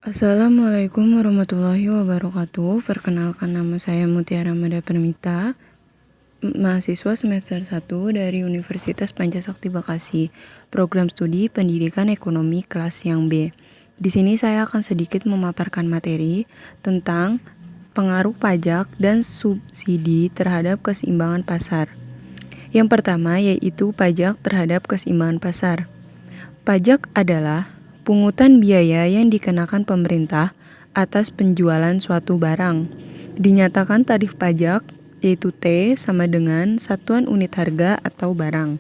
Assalamualaikum warahmatullahi wabarakatuh. Perkenalkan, nama saya Mutiara Mada Permita, mahasiswa semester 1 dari Universitas Pancasakti Bekasi, program studi Pendidikan Ekonomi kelas yang B. Di sini saya akan sedikit memaparkan materi tentang pengaruh pajak dan subsidi terhadap keseimbangan pasar. Yang pertama yaitu pajak terhadap keseimbangan pasar. Pajak adalah pungutan biaya yang dikenakan pemerintah atas penjualan suatu barang. Dinyatakan tarif pajak yaitu T sama dengan satuan unit harga atau barang.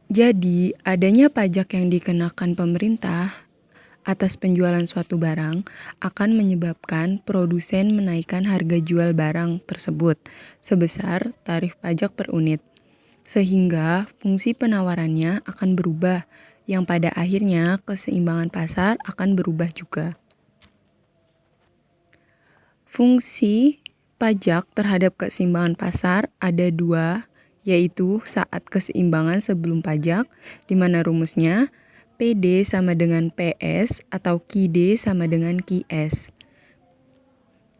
Jadi, adanya pajak yang dikenakan pemerintah atas penjualan suatu barang akan menyebabkan produsen menaikkan harga jual barang tersebut sebesar tarif pajak per unit. Sehingga fungsi penawarannya akan berubah, yang pada akhirnya keseimbangan pasar akan berubah juga. Fungsi pajak terhadap keseimbangan pasar ada dua, yaitu saat keseimbangan sebelum pajak, di mana rumusnya PD sama dengan PS atau QD sama dengan QS.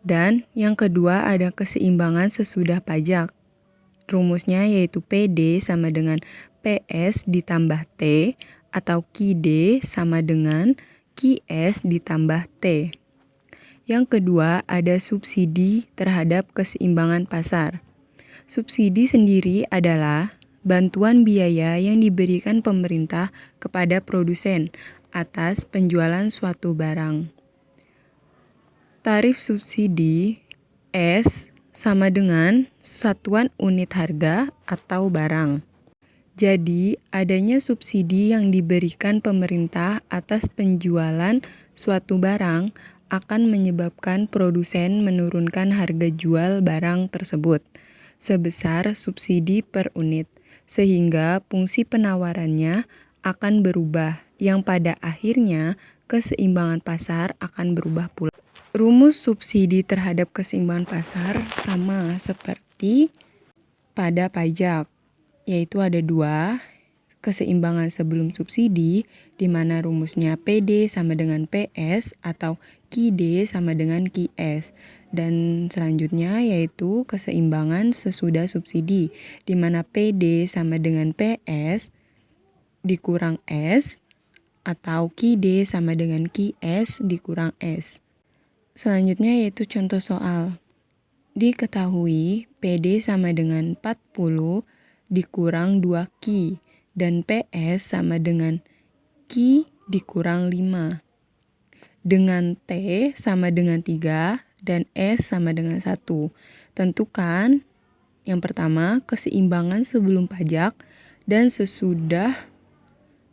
Dan yang kedua ada keseimbangan sesudah pajak. Rumusnya yaitu PD sama dengan PS ditambah T atau QD sama dengan QS ditambah T. Yang kedua ada subsidi terhadap keseimbangan pasar. Subsidi sendiri adalah bantuan biaya yang diberikan pemerintah kepada produsen atas penjualan suatu barang. Tarif subsidi S sama dengan satuan unit harga atau barang. Jadi, adanya subsidi yang diberikan pemerintah atas penjualan suatu barang akan menyebabkan produsen menurunkan harga jual barang tersebut sebesar subsidi per unit, sehingga fungsi penawarannya akan berubah, yang pada akhirnya keseimbangan pasar akan berubah pula. Rumus subsidi terhadap keseimbangan pasar sama seperti pada pajak, yaitu ada dua, keseimbangan sebelum subsidi, di mana rumusnya PD sama dengan PS atau QD sama dengan QS. Dan selanjutnya yaitu keseimbangan sesudah subsidi, di mana PD sama dengan PS dikurang S atau QD sama dengan QS dikurang S. Selanjutnya yaitu contoh soal. Diketahui PD sama dengan 40 dikurang 2Q dan PS sama dengan Q dikurang 5. Dengan T sama dengan 3 dan S sama dengan 1. Tentukan yang pertama keseimbangan sebelum pajak dan sesudah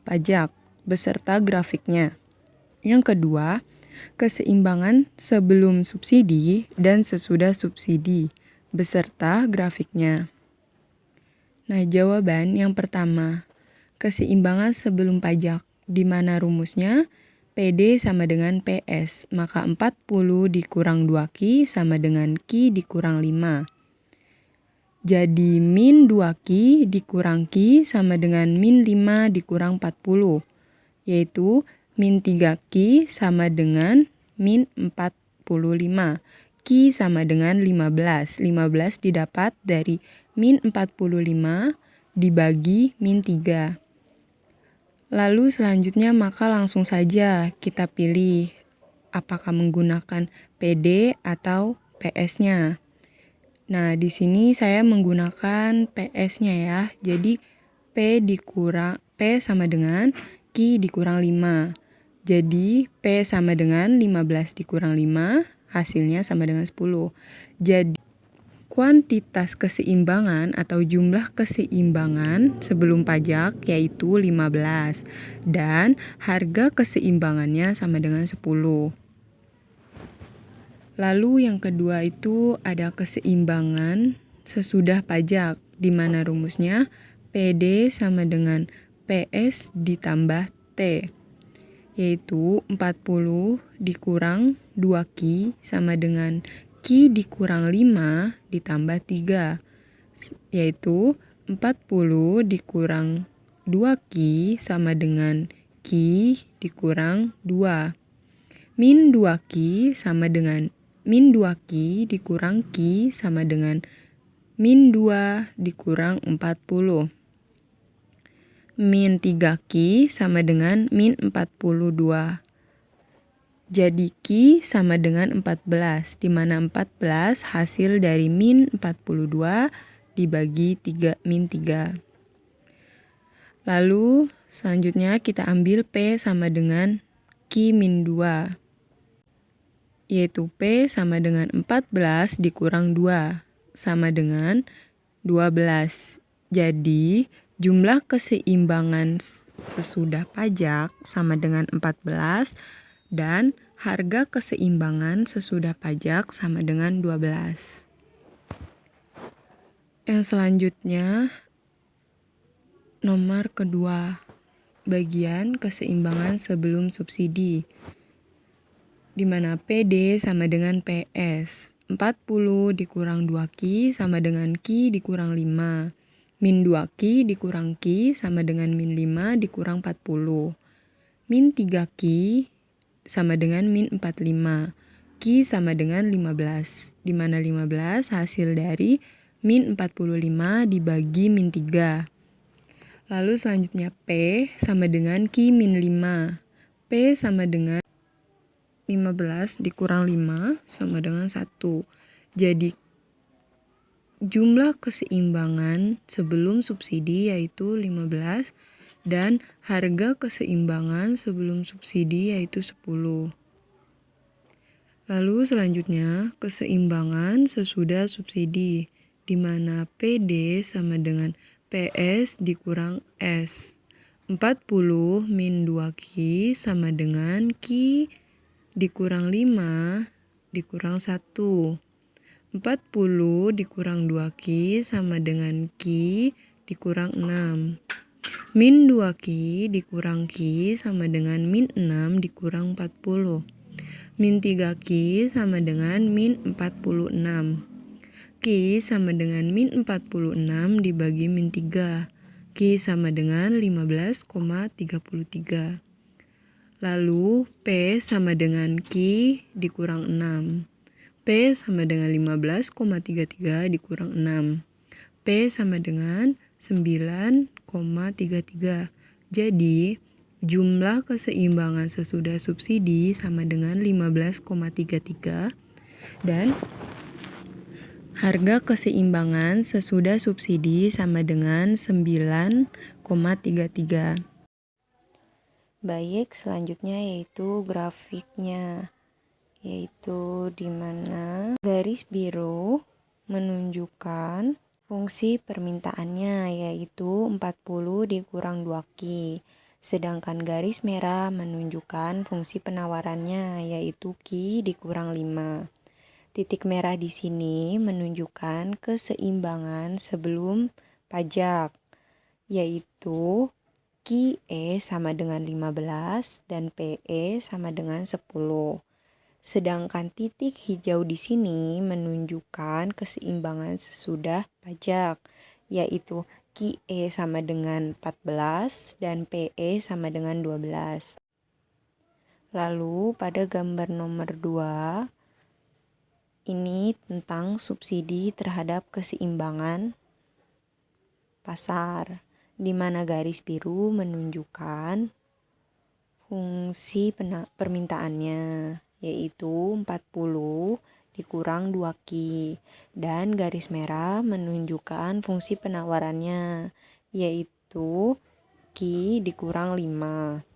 pajak beserta grafiknya. Yang kedua, keseimbangan sebelum subsidi dan sesudah subsidi beserta grafiknya. Nah, jawaban yang pertama, keseimbangan sebelum pajak, di mana rumusnya PD sama dengan PS, maka 40 dikurang 2Q sama dengan Q dikurang 5. Jadi min 2Q dikurang Q sama dengan min 5 dikurang 40, yaitu min 3Q sama dengan min 45. Q sama dengan 15. 15 didapat dari min 45 dibagi min 3. Lalu selanjutnya maka langsung saja kita pilih apakah menggunakan PD atau PS-nya. Nah, di sini saya menggunakan PS-nya ya. Jadi P sama dengan Q dikurang 5. Jadi P sama dengan 15 dikurang 5, hasilnya sama dengan 10. Jadi kuantitas keseimbangan atau jumlah keseimbangan sebelum pajak yaitu 15 dan harga keseimbangannya sama dengan 10. Lalu yang kedua itu ada keseimbangan sesudah pajak, di mana rumusnya PD sama dengan PS ditambah T, yaitu 40 dikurang 2Q sama dengan Q dikurang 5 ditambah 3, yaitu 40 dikurang 2Q sama dengan Ki dikurang 2. Min 2 Ki sama dengan min 2 Ki dikurang Ki sama dengan min 2 dikurang 40. Min 3 Ki sama dengan min 42. Jadi Ki sama dengan 14, di mana 14 hasil dari min 42 dibagi min 3. Lalu selanjutnya kita ambil P sama dengan Ki min 2. Yaitu P sama dengan 14 dikurang 2, sama dengan 12. Jadi jumlah keseimbangan sesudah pajak sama dengan 14 dan harga keseimbangan sesudah pajak sama dengan 12. Yang selanjutnya nomor kedua, bagian keseimbangan sebelum subsidi, di mana PD sama dengan PS. 40 dikurang 2 Ki sama dengan Ki dikurang 5. Min 2 Ki dikurang Ki sama dengan min 5 dikurang 40. Min 3 Ki sama dengan min 45. Ki sama dengan 15, di mana 15 hasil dari min 45 dibagi min 3. Lalu selanjutnya P sama dengan Ki min 5. P sama dengan 15 dikurang 5 sama dengan 1. Jadi jumlah keseimbangan sebelum subsidi yaitu 15 dan harga keseimbangan sebelum subsidi yaitu 10. Lalu selanjutnya keseimbangan sesudah subsidi, di mana PD sama dengan PS dikurang S. 40 min 2 Ki sama dengan Ki dikurang 5 dikurang 1. 40 dikurang 2 Ki sama dengan Ki dikurang 6. Min 2 Ki dikurang Ki sama dengan min 6 dikurang 40. Min 3 Ki sama dengan min 46. Ki sama dengan min 46 dibagi min 3. Ki sama dengan 15,33. Lalu P sama dengan Ki dikurang 6. P sama dengan 15,33 dikurang 6. P sama dengan 9,33. Jadi jumlah keseimbangan sesudah subsidi sama dengan 15,33 dan harga keseimbangan sesudah subsidi sama dengan 9,33. Baik, selanjutnya yaitu grafiknya, yaitu di mana garis biru menunjukkan fungsi permintaannya yaitu 40 dikurang 2 Ki. Sedangkan garis merah menunjukkan fungsi penawarannya yaitu Ki dikurang 5. Titik merah di sini menunjukkan keseimbangan sebelum pajak yaitu Ki E sama dengan 15 dan PE sama dengan 10. Sedangkan titik hijau di sini menunjukkan keseimbangan sesudah pajak, yaitu Ki E sama dengan 14 dan PE sama dengan 12. Lalu pada gambar nomor 2, ini tentang subsidi terhadap keseimbangan pasar, di mana garis biru menunjukkan fungsi permintaannya, yaitu 40 dikurang 2 Ki, dan garis merah menunjukkan fungsi penawarannya, yaitu Ki dikurang 5.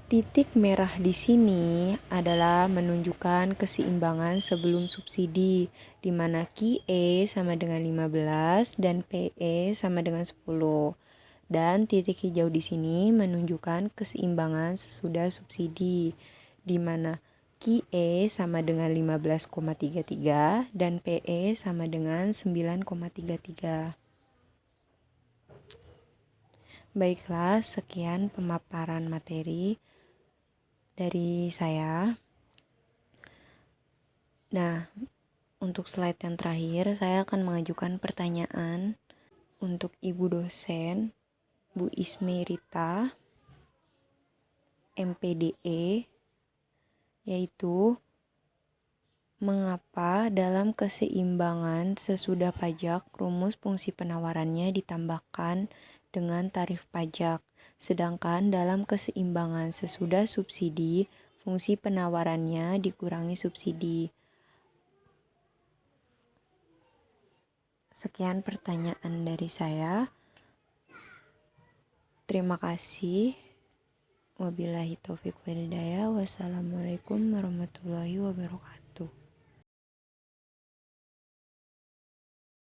Titik merah di sini adalah menunjukkan keseimbangan sebelum subsidi, di mana Ki E sama dengan 15 dan PE sama dengan 10. Dan titik hijau di sini menunjukkan keseimbangan sesudah subsidi, di mana Ki E sama dengan 15,33 dan PE sama dengan 9,33. Baiklah, sekian pemaparan materi dari saya. Nah, untuk slide yang terakhir, saya akan mengajukan pertanyaan untuk Ibu dosen Bu Ismerita, MPDE, yaitu mengapa dalam keseimbangan sesudah pajak rumus fungsi penawarannya ditambahkan dengan tarif pajak, sedangkan dalam keseimbangan sesudah subsidi fungsi penawarannya dikurangi subsidi. Sekian pertanyaan dari saya. Terima kasih. Wabillahi taufiq wal hidayah. Wassalamualaikum warahmatullahi wabarakatuh.